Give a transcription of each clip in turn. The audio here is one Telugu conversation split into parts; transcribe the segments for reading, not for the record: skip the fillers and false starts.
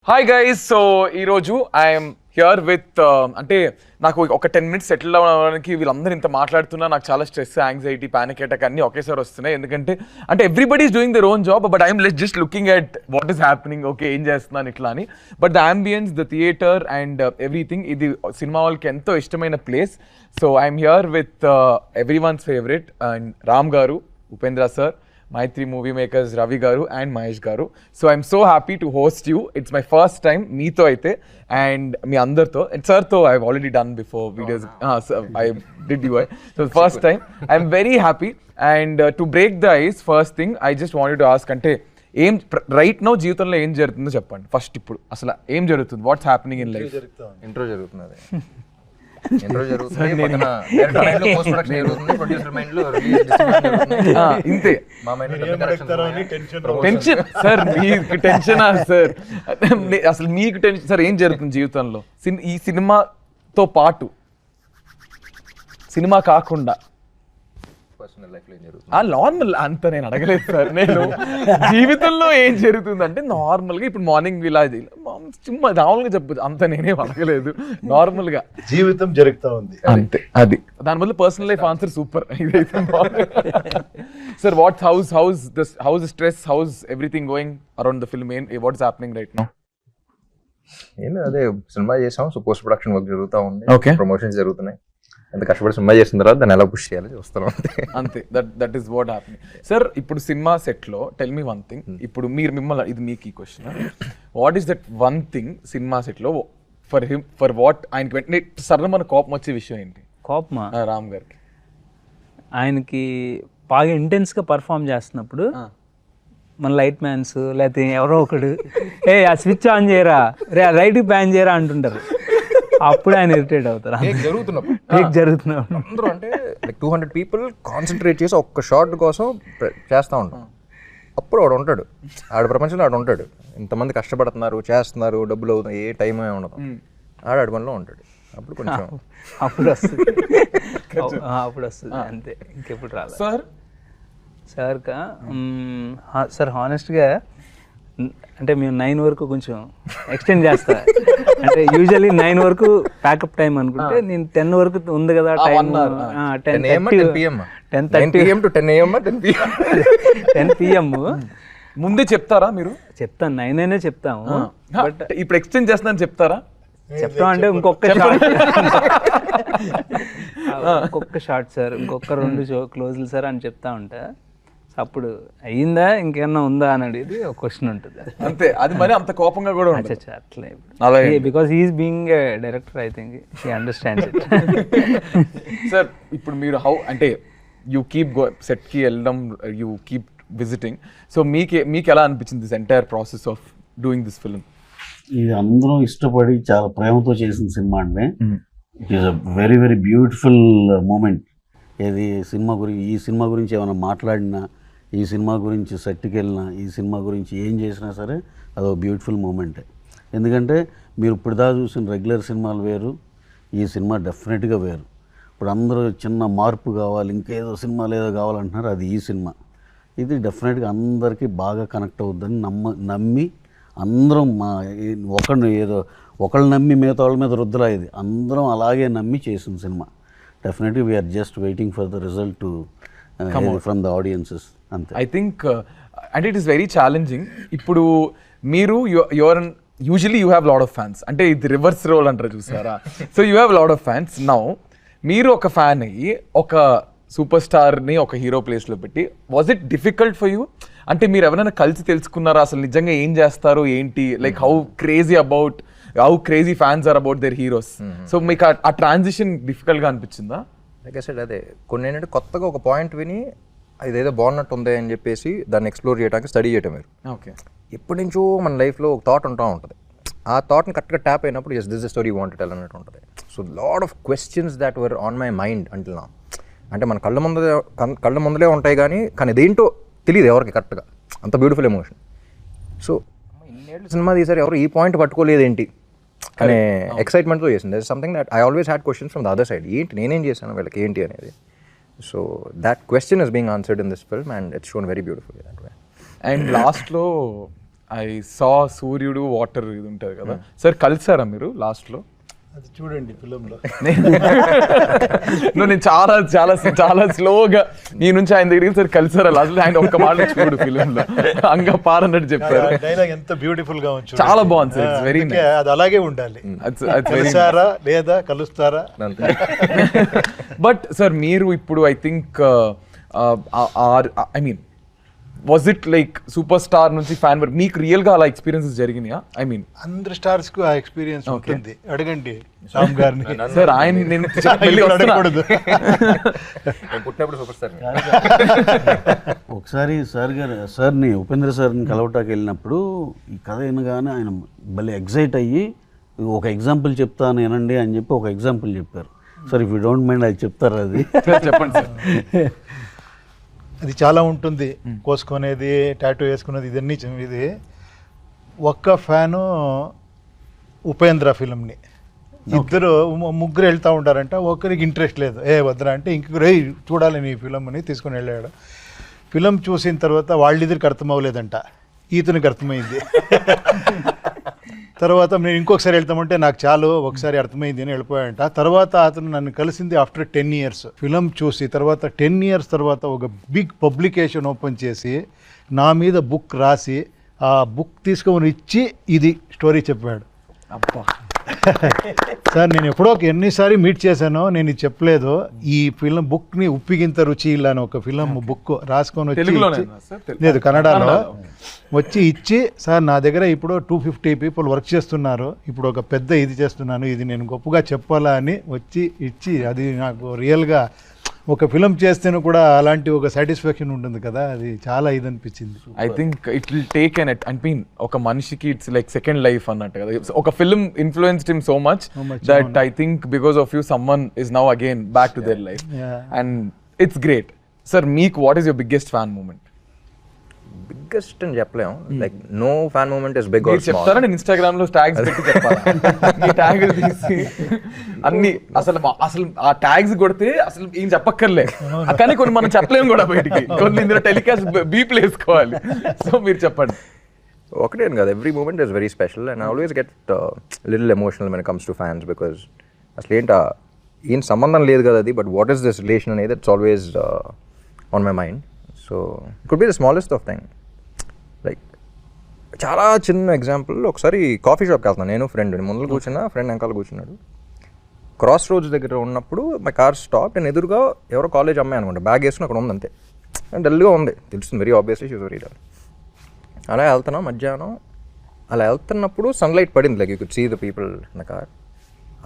హాయ్ గైస్, సో ఈరోజు ఐఎమ్ హియర్ విత్ అంటే నాకు ఒక 10 minutes సెటిల్ అవ్వడానికి వీళ్ళందరూ ఇంత మాట్లాడుతున్నా నాకు చాలా స్ట్రెస్, యాంగ్జైటీ, పానిక్ అటాక్ అన్నీ ఒకేసారి వస్తున్నాయి. ఎందుకంటే అంటే everybody is doing their own job, but I'm just looking at what is happening, okay ఏం చేస్తున్నాను ఇట్లా అని. But the ambience, the theatre and everything, ఇది సినిమా వాళ్ళకి ఎంతో ఇష్టమైన place. So I'm here with everyone's favourite and Ram గారు, Upendra sir, Maitri Movie Makers, Ravi Garu and Mahesh Garu. So I'm so happy to host you. It's my first time meeto aithe and me andartho and sir tho I've already done before videos. So I did you. So first time I'm very happy and to break the ice, first thing I just wanted to ask ante ఏం రైట్ నౌ జీవితంలో ఏం జరుగుతుందో చెప్పండి ఫస్ట్. ఇప్పుడు అసలు ఏం జరుగుతుంది, what's happening in life? Intro జరుగుతున్నది. ఇంట్రో జరుగుతుంది, పక్కన డైరెక్టర్ మైండ్ లో పోస్ట్ ప్రొడక్షన్ జరుగుతుంది, ప్రొడ్యూసర్ మైండ్ లో రిలీజ్ డిస్ట్రిబ్యూషన్ జరుగుతుంది. ఇంతే. మా మైండ్ లో టెన్షన్ సార్, మీకు టెన్షనా సార్? అసలు మీకు టెన్షన్ సార్? ఏం జరుగుతుంది జీవితంలో ఈ సినిమాతో పాటు, సినిమా కాకుండా పర్సనల్ లైఫ్ లో ఏం జరుగుతుంది? నార్మల్ అంత నేను అడగలేదు సార్. నేను జీవితంలో ఏం జరుగుతుంది అంటే నార్మల్ గా ఇప్పుడు మార్నింగ్ ఇలా చుమ్మా నార్మల్గా చెప్పదు, అంత నేనేం అడగలేదు. నార్మల్ గా జీవితం జరుగుతూ ఉంది అంతే. అది దాని బదులు పర్సనల్ లైఫ్ ఆన్సర్ సూపర్. ఇదైతే sir what house stress, house everything going around the film, what's happening right now? ఏం అదే సినిమా చేసాం, సో పోస్ట్ ప్రొడక్షన్ వర్క్ జరుగుతూ ఉంది, Okay. ప్రమోషన్స్ జరుగుతున్నాయి. ఎంత కష్టపడి సినిమా చేసిన తర్వాత దాన్ని ఎలా పుష్ చేయాలి చూస్తాం అంతే. That is what happening. Sir ఇప్పుడు సినిమా సెట్ లో టెల్ మీ వన్ థింగ్, ఇప్పుడు మీరు మిమ్మల్ని, ఇది మీకు ఈ question, what is that one thing cinema set లో ఫర్ హిమ్, ఫర్ వాట్ ఆయనకి వెంటనే సడన్ మన కోపం వచ్చే విషయం ఏంటి? కోపమా? రామ్ గారికి ఆయనకి బాగా ఇంటెన్స్గా పర్ఫామ్ చేస్తున్నప్పుడు మన లైట్ మ్యాన్స్ లేకపోతే ఎవరో ఒకడు ఆ స్విచ్ ఆన్ చేయరా, రే ఆ లైట్కి ప్యాన్ చేయరా అంటుంటారు. అప్పుడు ఆయన ఇరిటేట్ అవుతారు. జరుగుతున్నప్పుడు అందరూ అంటే లైక్ 200 people కాన్సన్ట్రేట్ చేసి ఒక్క షాట్ కోసం చేస్తూ ఉంటాం. అప్పుడు వాడు ఉంటాడు, ఆడ ప్రపంచంలో ఆడు ఉంటాడు, ఇంతమంది కష్టపడుతున్నారు, చేస్తున్నారు, డబ్బులు అవుతాయి, ఏ టైం ఏమి ఉండదు, ఆడు పనిలో ఉంటాడు. అప్పుడు కొంచెం అప్పుడు వస్తుంది, అప్పుడు వస్తుంది అంతే, ఇంకెప్పుడు రాదు. సార్ హానెస్ట్గా అంటే మేము 9 వరకు కొంచెం ఎక్స్టెండ్ చేస్తా. అంటే యూజువల్లీ 9 వరకు ప్యాకప్ టైం అనుకుంటే నేను 10 వరకు ఉంది కదా టైం, 10 PM ముందే చెప్తారా మీరు? చెప్తాను, 9 అయినా చెప్తాము. బట్ ఇప్పుడు ఎక్స్టెండ్ చేస్తున్నాను చెప్తారా? చెప్తాం అంటే ఇంకొక షార్ట్, ఇంకొక షార్ట్ సార్, ఇంకొక 2 క్లోజ్లు సార్ అని చెప్తా ఉంటా. అప్పుడు అయ్యిందా ఇంకేమన్నా ఉందా అని అడిగి ఒక క్వశ్చన్ ఉంటుంది అంతే. అది మరి అంత కోపంగా కూడా ఉంటుంది అట్లా, because he is being a director, I think he understands it. Sir ఇప్పుడు మీరు హౌ అంటే యూ కీప్ సెట్ కి వెళ్ళడం, యూ కీప్ విజిటింగ్, సో మీకు ఎలా అనిపించింది this entire process of doing this film? ఇది అందరూ ఇష్టపడి చాలా ప్రేమతో చేసిన సినిమా అండి. It is a very very beautiful moment. ఏది ఈ సినిమా గురించి ఏమైనా మాట్లాడినా, ఈ సినిమా గురించి సెట్కి వెళ్ళినా, ఈ సినిమా గురించి ఏం చేసినా సరే అదొక బ్యూటిఫుల్ మూమెంటే. ఎందుకంటే మీరు ఇప్పుడు దాకా చూసిన రెగ్యులర్ సినిమాలు వేరు, ఈ సినిమా డెఫినెట్గా వేరు. ఇప్పుడు అందరూ చిన్న మార్పు కావాలి, ఇంకేదో సినిమాలు ఏదో కావాలంటున్నారు, అది ఈ సినిమా. ఇది డెఫినెట్గా అందరికీ బాగా కనెక్ట్ అవుద్దని నమ్మి అందరం ఒకళ్ళు నమ్మి మిగతా వాళ్ళ మీద రుద్దులా, ఇది అందరం అలాగే నమ్మి చేసిన cinema. Definitely we are just waiting for the result to from the audiences. అంతే. I think and it is very challenging. ఇప్పుడు మీరు your usually you have lot of fans, అంటే ఇది రివర్స్ రోల్ అంటారు చూసారా? So you have lot of fans. Now మీరు ఒక ఫ్యాన్ అయ్యి ఒక సూపర్ స్టార్ని ఒక హీరో ప్లేస్లో పెట్టి, was it difficult for you? అంటే మీరు ఎవరైనా కలిసి తెలుసుకున్నారా అసలు నిజంగా ఏం చేస్తారు ఏంటి, like how crazy fans are about their heroes? So మీకు ఆ ట్రాన్సిషన్ డిఫికల్ట్గా అనిపించిందా? లైక్ ఐ సెడ్, అదే కొన్ని ఏంటంటే కొత్తగా ఒక పాయింట్ విని ఇదేదో బాగున్నట్టు ఉంది అని చెప్పేసి దాన్ని ఎక్స్ప్లోర్ చేయడానికి స్టడీ చేయటం మీరు. ఓకే. ఎప్పటి నుంచో మన లైఫ్లో ఒక థాట్ ఉంటూ ఉంటుంది, ఆ థాట్ని కరెక్ట్గా ట్యాప్ అయినప్పుడు as this the story want tell అన్నట్టు ఉంటుంది. So lot of questions that were on my mind until నా. అంటే మన కళ్ళ ముందలే ఉంటాయి కానీ అదేంటో తెలియదు ఎవరికి కరెక్ట్గా, అంత బ్యూటిఫుల్ ఎమోషన్. సో ఇన్నేళ్ళు సినిమా తీసారు, ఎవరు ఈ పాయింట్ పట్టుకోలేదు ఏంటి అనే ఎక్సైట్మెంట్తో చేసింది. That is something that I always had questions from the other side, ఏంటి నేనేం చేశాను వీళ్ళకి ఏంటి అనేది. So that question is being answered in this film and it's shown very beautiful that way. And లాస్ట్లో ఐ సా సూర్యుడు వాటర్ ఇది ఉంటుంది కదా సార్, కలిసారా మీరు లాస్ట్లో? అది చూడండి ఫిలింలో. నేను చాలా చాలా చాలా స్లోగా నీ నుంచి ఆయన దగ్గరికి సార్ కలిసారా లాస్ట్, ఆయన ఒక్క మాట చూడు ఫిలింలో అంగా పారన్నట్టు చెప్పారు. డైలాగ్ ఎంత బ్యూటిఫుల్ గా ఉంది, చాలా బాగుంది సార్, ఇట్స్ వెరీ నైస్. అది అలాగే ఉండాలి. కలిసారా లేదా కలుస్తారా. బట్ సార్ మీరు ఇప్పుడు I think I mean was it like super star నుంచి ఫ్యాన్ వరకు మీకు రియల్ గా అలా ఎక్స్పీరియన్సెస్ జరిగినాయా? ఐ మీన్ అందరు స్టార్స్ కు ఆ ఎక్స్పీరియన్స్ ఉంటుంది. అడగండి రామ్ గారిని. సార్ ఆయన నేను ఇప్పుడు అడగకూడదు. పుట్టినప్పుడు సూపర్ స్టార్. ఒకసారి సార్ని ఉపేంద్ర సార్ని కలవటానికి వెళ్ళినప్పుడు ఈ కథ వినగానే ఆయన భలే ఎగ్జైట్ అయ్యి ఒక ఎగ్జాంపుల్ చెప్తాను వినండి అని చెప్పి ఒక ఎగ్జాంపుల్ చెప్పారు. Sir if you don't mind అది చెప్తారా? అది చెప్పండి సార్. అది చాలా ఉంటుంది, కోసుకునేది, టాటూ వేసుకునేది, ఇదన్నీ ఇది. ఒక్క ఫ్యాను ఉపేంద్ర ఫిలింని, ఇద్దరు ముగ్గురు వెళ్తూ ఉంటారంట. ఒకరికి ఇంట్రెస్ట్ లేదు, వద్దరా అంటే ఇంకొకరు చూడాలి నీ ఫిలింని తీసుకుని వెళ్ళాడు. ఫిలిం చూసిన తర్వాత వాళ్ళిద్దరికి అర్థం అవ్వలేదంట, ఈతనికి అర్థమైంది. తర్వాత నేను ఇంకొకసారి వెళ్తామంటే నాకు చాలు ఒకసారి అర్థమైంది అని వెళ్ళిపోయాడంట. తర్వాత అతను నన్ను కలిసింది ఆఫ్టర్ 10 years. ఫిలిం చూసి తర్వాత 10 years తర్వాత ఒక బిగ్ పబ్లికేషన్ ఓపెన్ చేసి నా మీద బుక్ రాసి ఆ బుక్ తీసుకొని ఇచ్చి ఇది స్టోరీ చెప్పాడు. అబ్బా సార్ నేను ఎప్పుడో ఎన్నిసారి మీట్ చేశానో నేను ఇది చెప్పలేదు. ఈ ఫిలిం బుక్ని ఉప్పిగింత రుచి ఇలా అని ఒక ఫిలిం బుక్ రాసుకొని వచ్చి, లేదు కన్నడలో వచ్చి ఇచ్చి, సార్ నా దగ్గర ఇప్పుడు 250 people వర్క్ చేస్తున్నారు, ఇప్పుడు ఒక పెద్ద ఇది చేస్తున్నాను, ఇది నేను గొప్పగా చెప్పాలా అని వచ్చి ఇచ్చి, అది నాకు రియల్గా ఒక ఫిలిం చేస్తేనే కూడా అలాంటి ఒక సాటిస్ఫాక్షన్ ఉంటుంది కదా, అది చాలా ఇది అనిపించింది. I think it will take an I mean ఒక మనిషికి ఇట్స్ లైక్ సెకండ్ లైఫ్ అన్నట్టు కదా. ఒక film influenced him so much that I think because of you someone is now again back to their life and it's great. Sir మీకు what is your biggest fan moment? Biggest అని చెప్పలేము, like no fan moment is big or small. చెప్తారా? నేను ఇన్స్టాగ్రామ్ లో ట్యాగ్స్ పెట్టి చెప్పాలా? మీ ట్యాగ్ తీసి అన్ని అసలు ఆ ట్యాగ్స్ కొడితే అసలు ఏం చెప్పక్కర్లే, కానీ కొన్ని మనం చెప్పలేము కూడా బయటికి, కొన్ని ఇందులో టెలికాస్ట్ బీప్లు వేసుకోవాలి. సో మీరు చెప్పండి. ఒకటే కాదు, every moment is very special and I always get little emotional when it comes to fans, because అసలు ఏం సంబంధం లేదు కదా అది, but what is this relation అనేది it's always on my mind. So it could be the smallest of thing. Like చాలా చిన్న ఎగ్జాంపుల్, ఒకసారి కాఫీ షాప్కి వెళ్తున్నాను నేను, ఫ్రెండ్ ముందు కూర్చున్నా, ఫ్రెండ్ వెనకాల కూర్చున్నాడు. క్రాస్ రోడ్స్ దగ్గర ఉన్నప్పుడు మై కార్ స్టాప్, నేను ఎదురుగా ఎవరో కాలేజ్ అమ్మాయి అనుకుంటా, బ్యాగ్ వేసుకుని అక్కడ ఉంది అంతే, డల్గా ఉంది, తెలుస్తుంది very obviously she's very dull. అలా వెళ్తున్నాం మధ్యాహ్నం, అలా వెళ్తున్నప్పుడు సన్లైట్ పడింది, like you could see the people in the car.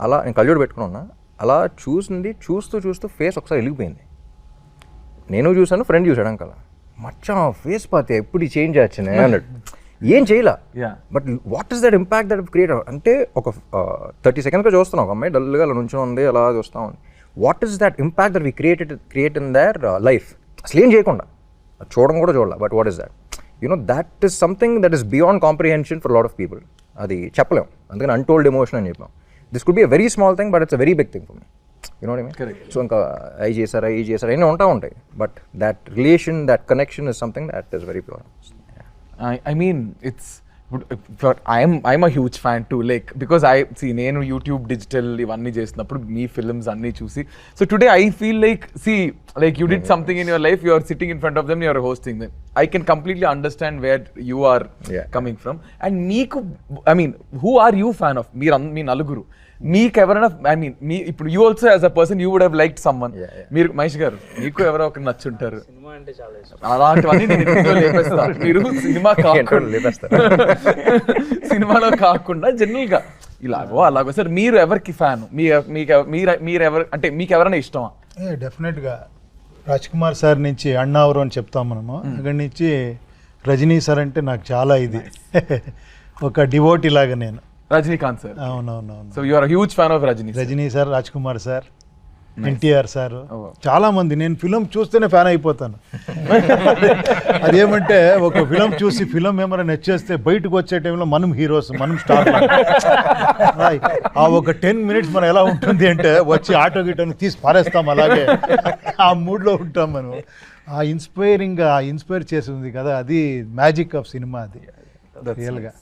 అలా నేను కళ్ళజోడు పెట్టుకుని ఉన్నా, అలా చూస్తూ ఫేస్ ఒకసారి వెలిగిపోయింది. నేను చూసాను, ఫ్రెండ్ చూసాడు అంకల, మచ్చా ఫేస్ పాతే ఎప్పుడు చేంజ్ వచ్చింది అన్నాడు. ఏం చేయలే, but what is that impact that create అంటే ఒక 30 seconds చూస్తున్నాం, ఒక అమ్మాయి డల్గా అలా నుంచో ఉంది, అలా చూస్తూ ఉంది. What is that impact that we create in their life? అసలు ఏం చేయకుండా చూడడం కూడా చూడాలి, but what is that? That is something that is beyond comprehension for lot of people. అది చెప్పలేం, అందుకని అన్టోల్డ్ ఎమోషన్ అని చెప్పాం. This could be a very small thing, but it's a very big thing for me. You know what I mean? Correct. So ఇంకా ఐ చేశారా అన్నీ ఉంటాయి, but that relation, that connection is something that is very pure. I mean it's I'm a huge fan too, like because I see నేను యూట్యూబ్ డిజిటల్ ఇవన్నీ చేసినప్పుడు మీ ఫిల్మ్స్ అన్నీ చూసి, so today I feel like like you did something in your life, you are sitting in front of them, you are hosting them. I can completely understand where you are coming from. And మీకు I mean who are you fan of? మీ నలుగురు మీకు ఎవరైనా ఐ మీన్ మీ ఇప్పుడు you also as a person you would have liked someone. మీరు మహేష్ గారు మీకు ఎవరో ఒకరు నచ్చుంటారు, అలాంటివన్నీ నేను ఇంట్లో లేపేస్తా. మీరు సినిమాలో కాకుండా జనరల్ గా ఇలాగో అలాగో. సార్ మీరు ఎవరికి ఫ్యాన్? మీరు ఎవరు అంటే మీకు ఎవరైనా ఇష్టమా? డెఫినెట్గా రాజ్ కుమార్ సార్ నుంచి అన్నావరు అని చెప్తాం మనము, అక్కడి నుంచి రజనీ సార్ అంటే నాకు చాలా ఇది ఒక డివోటీ లాగా నేను. రజనీకాంత్ సార్. అవునవునవును. So you are huge fan of Rajini sir, Raj Kumar sir, NTR sir, చాలా మంది. నేను ఫిలిం చూస్తేనే ఫ్యాన్ అయిపోతాను. అదేమంటే ఒక ఫిలిం చూసి ఫిలిం ఏమైనా నచ్చేస్తే బయటకు వచ్చే టైంలో మనం హీరోస్, మనం స్టార్. ఆ ఒక 10 minutes మనం ఎలా ఉంటుంది అంటే వచ్చి ఆటో గిటోని తీసి పారేస్తాం, అలాగే ఆ మూడ్లో ఉంటాం మనం. ఆ ఇన్స్పైర్ చేసింది కదా, అది మ్యాజిక్ ఆఫ్ సినిమా. అది రియల్గా